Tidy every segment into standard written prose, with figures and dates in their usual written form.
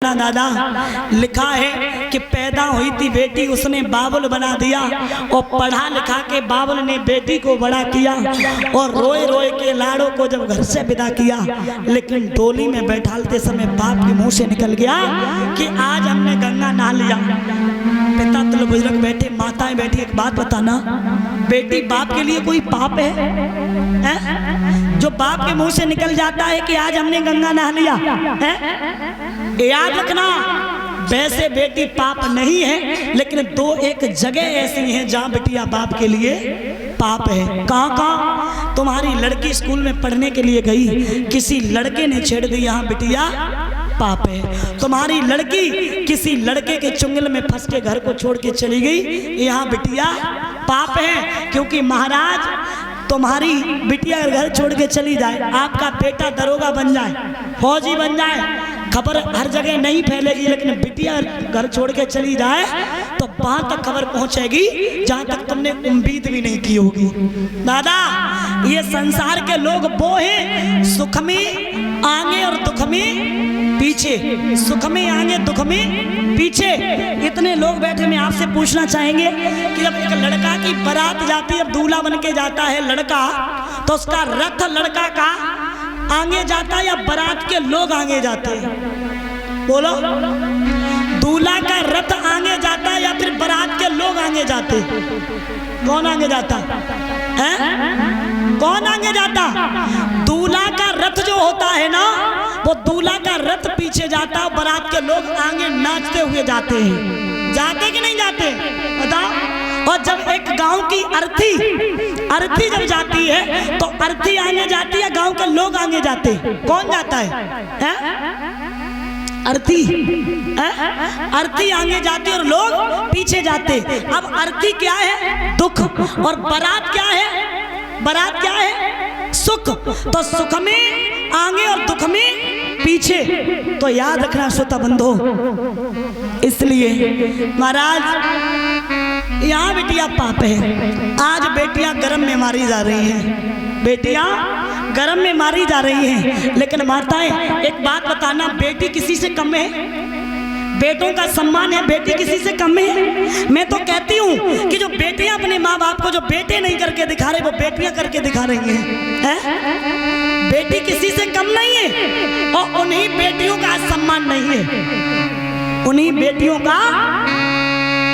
दादा लिखा है कि पैदा हुई थी बेटी, उसने बाबुल बना दिया और पढ़ा लिखा के बाबुल ने बेटी को बड़ा किया और रोए रोए के लाड़ों को जब घर से विदा किया, लेकिन डोली में बैठालते समय बाप के मुंह से निकल गया कि आज हमने गंगा नहा लिया। पिता तुल बुजुर्ग बैठे, माताएं बैठी, एक बात बताना, बेटी बाप के लिए कोई पाप है? जो बाप के मुंह से निकल जाता है कि आज हमने गंगा नहा लिया है? याद रखना, वैसे बेटी पाप नहीं है, लेकिन दो एक जगह ऐसी हैं जहां बिटिया बाप के लिए पाप है। कहां कहां? तुम्हारी लड़की स्कूल में पढ़ने के लिए गई, किसी लड़के ने छेड़ दी, यहाँ बिटिया पाप है। तुम्हारी लड़की किसी लड़के के चुंगल में फंस के घर को छोड़ के चली गई, यहाँ बिटिया पाप है। क्योंकि महाराज तुम्हारी बिटिया घर छोड़ के चली जाए, आपका बेटा दरोगा बन जाए, फौजी बन जाए, खबर हर जगह नहीं फैलेगी, लेकिन बिटिया घर छोड़ के चली जाए तो वहां तक खबर पहुंचेगी जहां तक तुमने उम्मीद भी नहीं की होगी। दादा, ये संसार के लोग वो हैं, सुख में आगे और दुख में पीछे, सुख में आगे दुख में पीछे। इतने लोग बैठे, मैं आपसे पूछना चाहेंगे कि जब एक लड़का की बारात जाती है, दूल्हा बन के जाता है लड़का, तो उसका रथ लड़का का आगे जाता है या बारात के लोग आगे जाते हैं? बोलो, दूल्हा का रथ आगे जाता है या फिर बारात के लोग आगे जाते? कौन आगे जाता है? कौन आगे जाता? दूल्हा का रथ जो होता है ना, वो दूल्हा का रथ पीछे जाता, बारात के लोग आगे नाचते हुए जाते हैं। जाते कि नहीं जाते बताओ? और जब एक गांव की अर्थी जब जाती है तो अर्थी आगे जाती है, गांव के लोग आगे जाते? कौन जाता है? अर्थी आगे जाती और लोग पीछे जाते। अब अर्थी क्या है? दुख, और बारात क्या है? बारात क्या है? सुख। तो सुख में आगे और दुख में पीछे। तो याद रखना श्रोता बंधो, इसलिए महाराज यहाँ बेटियां पाप है। आज बेटियां गर्म में मारी जा रही हैं, बेटियां गर्म में मारी जा रही हैं। लेकिन माताएं, एक बात बताना, बेटी किसी से कम है? बेटों का सम्मान है, बेटी किसी से कम है? मैं तो कहती हूँ कि जो बेटियां अपने माँ बाप को जो बेटे नहीं करके दिखा रहे, वो बेटियां करके दिखा रही हैं। बेटी किसी से कम नहीं है, और उन्हीं बेटियों का सम्मान नहीं है, उन्हीं बेटियों का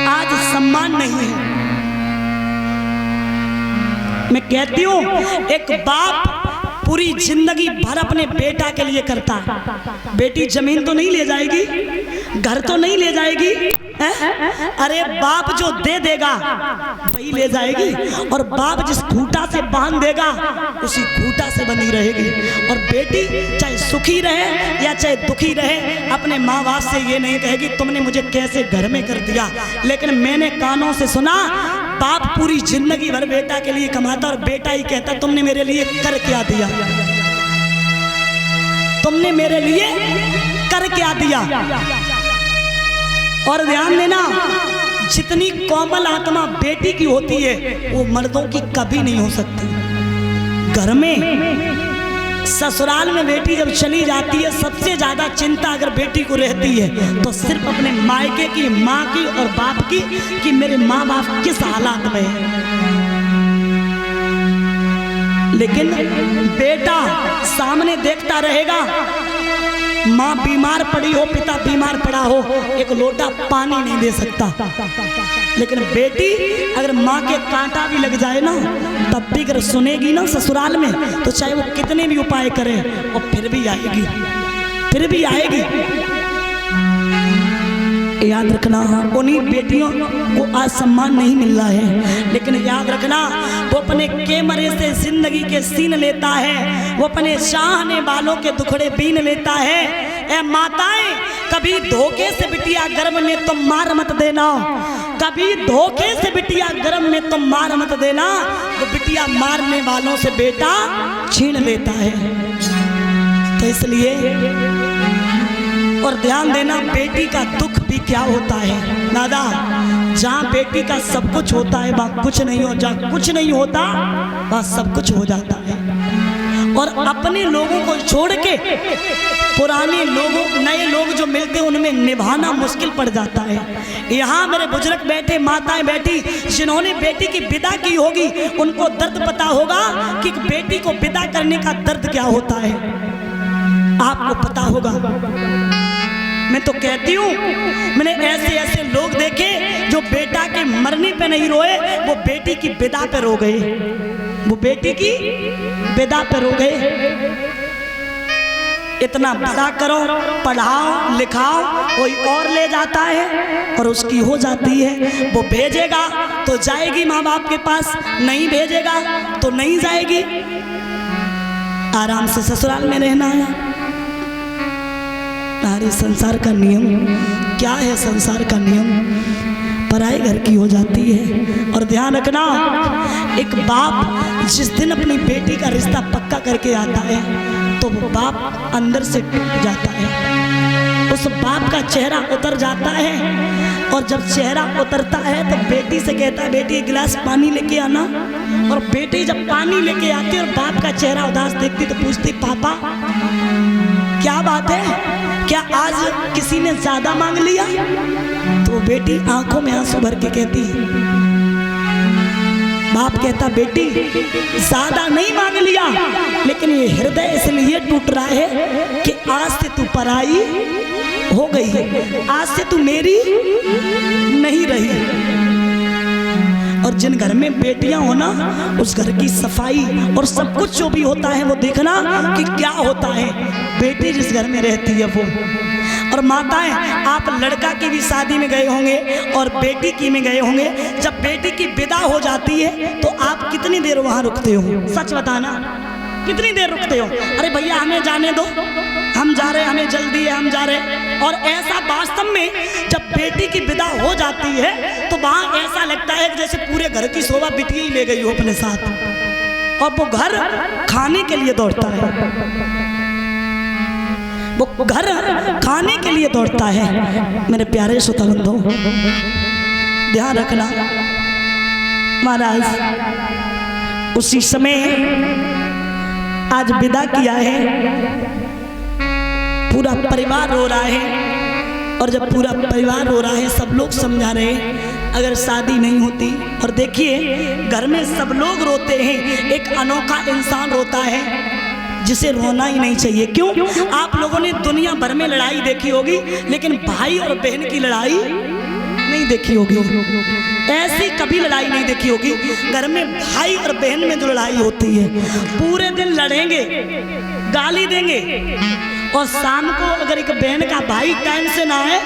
आज सम्मान नहीं है। मैं कहती हूँ, एक बाप पूरी जिंदगी भर अपने बेटा के लिए करता है। बेटी जमीन तो नहीं ले जाएगी, घर तो नहीं ले जाएगी, अरे बाप जो दे देगा वही ले जाएगी, और बाप जिस खूंटा से बांध देगा उसी खूंटा से बंधी रहेगी। और बेटी चाहे सुखी रहे या चाहे दुखी रहे, अपने माँ बाप से ये नहीं कहेगी तुमने मुझे कैसे घर में कर दिया। लेकिन मैंने कानों से सुना, बाप पूरी जिंदगी भर बेटा के लिए कमाता और बेटा ही कहता तुमने मेरे लिए कर क्या दिया, तुमने मेरे लिए कर क्या दिया। और ध्यान देना, जितनी कोमल आत्मा बेटी की होती है वो मर्दों की कभी नहीं हो सकती। घर में ससुराल में बेटी जब चली जाती है, सबसे ज्यादा चिंता अगर बेटी को रहती है तो सिर्फ अपने मायके की, माँ की और बाप की, कि मेरे माँ बाप किस हालात में है। लेकिन बेटा सामने देखता रहेगा, माँ बीमार पड़ी हो, पिता बीमार पड़ा हो, एक लोटा पानी नहीं दे सकता। लेकिन बेटी अगर माँ के कांटा भी लग जाए ना, तब भी अगर सुनेगी ना ससुराल में, तो चाहे वो कितने भी उपाय करे और फिर भी आएगी, फिर भी आएगी। याद रखना, उन्हीं बेटियों को आज सम्मान नहीं मिल रहा है। लेकिन याद रखना, वो अपने कैमरे से जिंदगी के सीन लेता है, वो अपने चाहने वालों के दुखड़े बीन लेता है। ए माताएं, कभी धोखे से बिटिया गर्म में तुम मार मत देना, कभी धोखे से बिटिया गर्म में तुम मार मत देना, तो बिटिया मारने वालों से बेटा छीन लेता है। तो इसलिए और ध्यान देना, बेटी का दुख भी क्या होता है दादा। जहाँ बेटी का सब कुछ होता है वहाँ कुछ नहीं हो, जहाँ कुछ नहीं होता वहाँ सब कुछ हो जाता है। और अपने लोगों को छोड़ के पुराने लोगों नए लोग जो मिलते हैं उनमें निभाना मुश्किल पड़ जाता है। यहाँ मेरे बुजुर्ग बैठे, माताएं बैठी, जिन्होंने बेटी की विदा की होगी उनको दर्द पता होगा कि बेटी को विदा करने का दर्द क्या होता है, आपको पता होगा। मैं तो कहती हूँ, मैंने ऐसे ऐसे लोग देखे जो बेटा के मरने पे नहीं रोए, वो बेटी की विदा पे रो गए, वो बेटी की विदा पे रो गए। इतना बड़ा करो, पढ़ाओ लिखाओ, कोई और ले जाता है और उसकी हो जाती है। वो भेजेगा तो जाएगी माँ बाप के पास, नहीं भेजेगा तो नहीं जाएगी, आराम से ससुराल में रहना है। अरे संसार का नियम क्या है, संसार का नियम पराए घर की हो जाती है। और ध्यान रखना, एक बाप जिस दिन अपनी बेटी का रिश्ता पक्का करके आता है तो वो बाप अंदर से टूट जाता है, उस बाप का चेहरा उतर जाता है। और जब चेहरा उतरता है तो बेटी से कहता है, बेटी एक गिलास पानी लेके आना। और बेटी जब पानी लेके आती और बाप का चेहरा उदास देखती तो पूछती, पापा क्या बात है, क्या आज किसी ने ज्यादा मांग लिया? तो बेटी आंखों में आंसू भर के कहती, बाप कहता, बेटी ज्यादा नहीं मांग लिया, लेकिन ये हृदय इसलिए टूट रहा है कि आज से तू पराई हो गई है, आज से तू मेरी नहीं रही। और जिन घर में बेटियां हो ना, उस घर की सफाई और सब कुछ जो भी होता है वो देखना कि क्या होता है बेटी जिस घर में रहती है वो। और माताएं, आप लड़का की भी शादी में गए होंगे और बेटी की में गए होंगे, जब बेटी की विदा हो जाती है तो आप कितनी देर वहां रुकते हो? सच बताना, कितनी देर रुकते हो? अरे भैया हमें जाने दो, हम जा रहे, हमें जल्दी है, हम जा रहे। और ऐसा वास्तव में जब बेटी की विदा हो जाती है तो वहां ऐसा लगता है जैसे पूरे घर की शोभा बिटिया ही ले गई हो अपने साथ, और वो घर खाने के लिए दौड़ता है, वो घर खाने के लिए दौड़ता है। मेरे प्यारे श्रोताबंधो, ध्यान रखना, महाराज उसी समय आज विदा किया है, पूरा परिवार रो रहा है। और जब पूरा परिवार रो रहा है, सब लोग समझा रहे हैं अगर शादी नहीं होती। और देखिए, घर में सब लोग रोते हैं, एक अनोखा इंसान रोता है जिसे रोना ही नहीं चाहिए। क्यों? आप लोगों ने दुनिया भर में लड़ाई देखी होगी, लेकिन भाई और बहन की लड़ाई नहीं देखी होगी, ऐसी कभी लड़ाई नहीं देखी होगी। घर में भाई और बहन में जो लड़ाई होती है, पूरे दिन लड़ेंगे, गाली देंगे, और शाम को अगर एक बहन का भाई टाइम से ना आए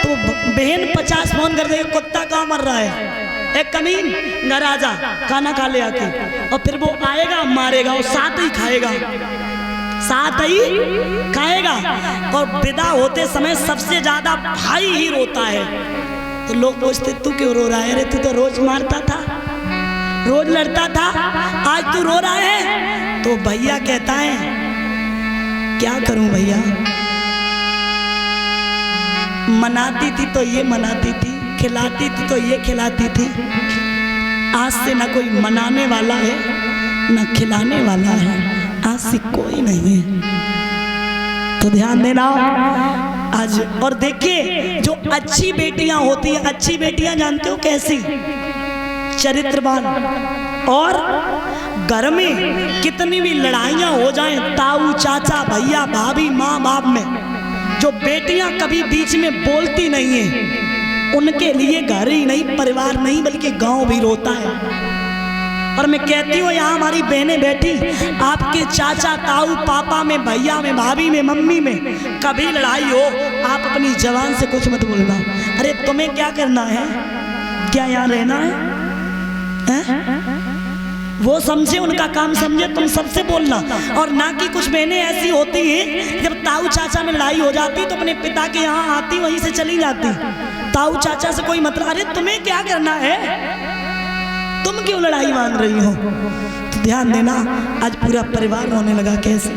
तो बहन 50 फोन कर देगी, कुत्ता कहाँ मर रहा है, एक कमीन घर आ जा, खाना खा ले आके। और फिर वो आएगा, मारेगा, और साथ ही खाएगा, साथ ही खाएगा। और विदा होते समय सबसे ज्यादा भाई ही रोता है। तो लोग पूछते, तू क्यों रो रहा है? अरे तू तो रोज मारता था, रोज लड़ता था, आज तू रो रहा है? तो भैया कहता है, क्या करूं भैया, मनाती थी तो ये मनाती थी, खिलाती थी तो ये खिलाती थी, आज से ना कोई मनाने वाला है ना खिलाने वाला है, आज से कोई नहीं है। तो ध्यान देना आज। और देखिए, जो अच्छी बेटियां होती हैं, अच्छी बेटियां जानते हो कैसी? चरित्रवान। और घर में कितनी भी लड़ाइयां हो जाएं, ताऊ चाचा भैया भाभी माँ बाप में, जो बेटियां कभी बीच में बोलती नहीं है, उनके लिए घर ही नहीं, परिवार नहीं, बल्कि गांव भी रोता है। और मैं कहती हूँ, यहाँ हमारी बहनें बैठी, आपके चाचा ताऊ पापा में, भैया में, भाभी में, मम्मी में कभी लड़ाई हो, आप अपनी जबान से कुछ मत बोलना। अरे तुम्हें क्या करना है, क्या यहाँ रहना है? वो समझे, उनका काम समझे, तुम सबसे बोलना। और ना कि कुछ बहनें ऐसी होती हैं, जब ताऊ चाचा में लड़ाई हो जाती तो अपने पिता के यहाँ आती, वहीं से चली जाती, ताऊ चाचा से कोई मतलब। अरे तुम्हें क्या करना है, तुम क्यों लड़ाई मांग रही हो? तो ध्यान देना, आज पूरा परिवार रोने लगा। कैसे?